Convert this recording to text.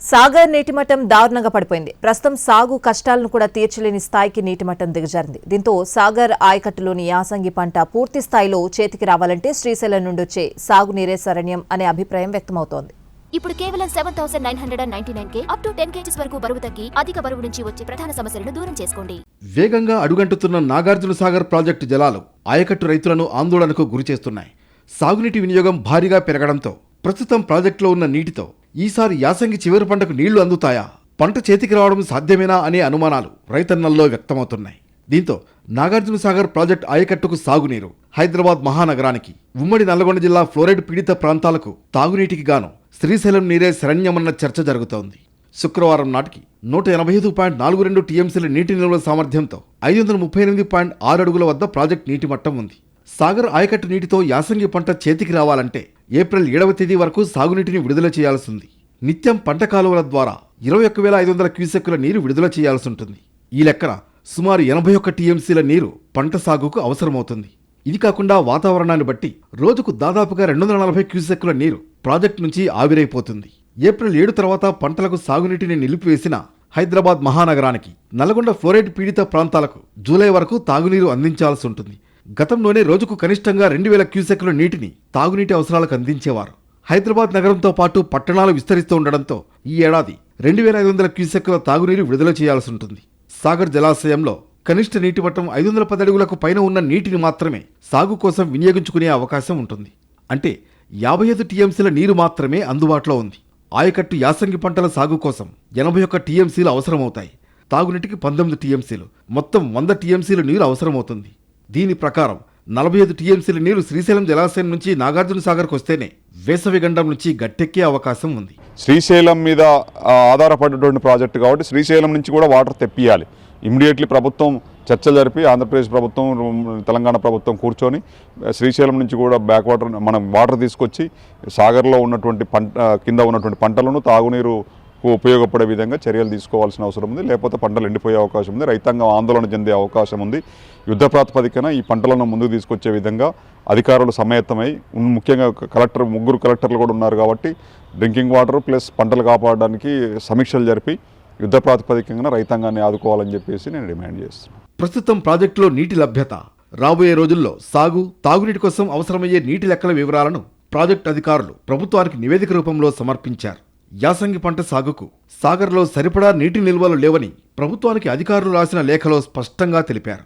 సాగర్ నీటిమట్టం దారుణంగా పడిపోయింది. ప్రస్తుతం సాగు కష్టాలను కూడా తీర్చలేని స్థాయికి నీటిమట్టం దిగజారింది. దీంతో సాగర్ ఆయకట్టులోని యాసంగి పంట పూర్తి స్థాయిలో చేతికి రావాలంటే శ్రీశైలం నుండి వచ్చే సాగునీరే శరణ్యం అనే అభిప్రాయం వ్యక్తమవుతోంది. ఇప్పుడు కేవలం 7,999 అప్ టు 10 kgs వరకు బరువు తగ్గి అధిక బరువు నుంచి వచ్చే ప్రధాన సమస్యలను దూరం చేసుకోండి. వేగంగా అడుగంటుతున్న నాగార్జున సాగర్ ప్రాజెక్టు జలాలు ఆయకట్టు రైతులను ఆందోళనకు గురిచేస్తున్నాయి. సాగునీటి వినియోగం భారీగా పెరగడంతో ప్రస్తుతం ప్రాజెక్టులో ఉన్న నీటితో ఈసారి యాసంగి చివరి పంటకు నీళ్లు అందుతాయా, పంట చేతికి రావడం సాధ్యమేనా అనే అనుమానాలు రైతన్నల్లో వ్యక్తమవుతున్నాయి. దీంతో నాగార్జున సాగర్ ప్రాజెక్టు ఆయకట్టుకు సాగునీరు, హైదరాబాద్ మహానగరానికి, ఉమ్మడి నల్లగొండ జిల్లా ఫ్లోరైడ్ పీడిత ప్రాంతాలకు తాగునీటికి గాను శ్రీశైలం నీరే శరణ్యమన్న చర్చ జరుగుతోంది. శుక్రవారం నాటికి 185.42 టీఎంసీల నీటి నిల్వల సామర్థ్యంతో 538.6 అడుగుల వద్ద ప్రాజెక్టు నీటి మట్టం ఉంది. సాగర్ ఆయకట్టు నీటితో యాసంగి పంట చేతికి రావాలంటే ఏప్రిల్ 7వ తేదీ వరకు సాగునీటిని విడుదల చేయాల్సింది. నిత్యం పంట కాలువల ద్వారా 21,500 క్యూసెక్కుల నీరు విడుదల చేయాల్సింటుంది. ఈ లెక్కన సుమారు 81 టీఎంసీల నీరు పంట సాగుకు అవసరమవుతుంది. ఇది కాకుండా వాతావరణాన్ని బట్టి రోజుకు దాదాపుగా 240 క్యూసెక్కుల నీరు ప్రాజెక్టు నుంచి ఆవిరైపోతుంది. ఏప్రిల్ 7 తర్వాత పంటలకు సాగునీటిని నిలిపివేసిన హైదరాబాద్ మహానగరానికి, నల్గొండ ఫ్లోరైడ్ పీడిత ప్రాంతాలకు జూలై వరకు తాగునీరు అందించాల్సి ఉంటుంది. గతంలోనే రోజుకు కనిష్టంగా 2,000 క్యూసెక్కుల నీటిని తాగునీటి అవసరాలకు అందించేవారు. హైదరాబాద్ నగరంతో పాటు పట్టణాలు విస్తరిస్తూ ఉండడంతో ఈ ఏడాది 2,500 క్యూసెక్కుల తాగునీరు విడుదల చేయాల్సి ఉంటుంది. సాగర్ జలాశయంలో కనిష్ట నీటి మట్టం 510 అడుగులకు పైన ఉన్న నీటిని మాత్రమే సాగు కోసం వినియోగించుకునే అవకాశం ఉంటుంది. అంటే 55 టీఎంసీల నీరు మాత్రమే అందుబాటులో ఉంది. ఆయకట్టు యాసంగి పంటల సాగు కోసం 81 టీఎంసీలు అవసరమవుతాయి. తాగునీటికి 19 టీఎంసీలు, మొత్తం 100 టీఎంసీల నీరు అవసరమవుతుంది. దీని ప్రకారం 45 టీఎంసీల నీరు శ్రీశైలం జలాశయం నుంచి నాగార్జున సాగర్కు వస్తేనే వేసవి గండం నుంచి గట్టెక్కే అవకాశం ఉంది. శ్రీశైలం మీద ఆధారపడేటువంటి ప్రాజెక్టు కాబట్టి శ్రీశైలం నుంచి కూడా వాటర్ తెప్పియాలి. ఇమ్మీడియట్లీ ప్రభుత్వం చర్చ జరిపి ఆంధ్రప్రదేశ్ ప్రభుత్వం, తెలంగాణ ప్రభుత్వం కూర్చొని శ్రీశైలం నుంచి కూడా బ్యాక్ వాటర్ మనం వాటర్ తీసుకొచ్చి సాగర్లో ఉన్నటువంటి కింద ఉన్నటువంటి పంటలను తాగునీరుకు ఉపయోగపడే విధంగా చర్యలు తీసుకోవాల్సిన అవసరం ఉంది. లేకపోతే పంటలు ఎండిపోయే అవకాశం ఉంది. రైతాంగం ఆందోళన చెందే అవకాశం ఉంది. యుద్ధ ప్రాతిపదికన ఈ పంటలను ముందుకు తీసుకొచ్చే విధంగా అధికారులు సమాయత్తమై, ముఖ్యంగా ముగ్గురు కలెక్టర్లు కూడా ఉన్నారు కాబట్టి డ్రింకింగ్ వాటర్ ప్లస్ పంటలు కాపాడడానికి సమీక్షలు జరిపి యుద్ధ ప్రాతిపదికంగా రైతాంగాన్ని ఆదుకోవాలని చెప్పేసి నేను డిమాండ్ చేస్తున్నాను. ప్రస్తుతం ప్రాజెక్టులో నీటి లభ్యత, రాబోయే రోజుల్లో సాగు, తాగునీటి కోసం అవసరమయ్యే నీటి లెక్కల వివరాలను ప్రాజెక్టు అధికారులు ప్రభుత్వానికి నివేదిక రూపంలో సమర్పించారు. యాసంగి పంట సాగుకు సాగర్లో సరిపడా నీటి నిల్వలు లేవని ప్రభుత్వానికి అధికారులు రాసిన లేఖలో స్పష్టంగా తెలిపారు.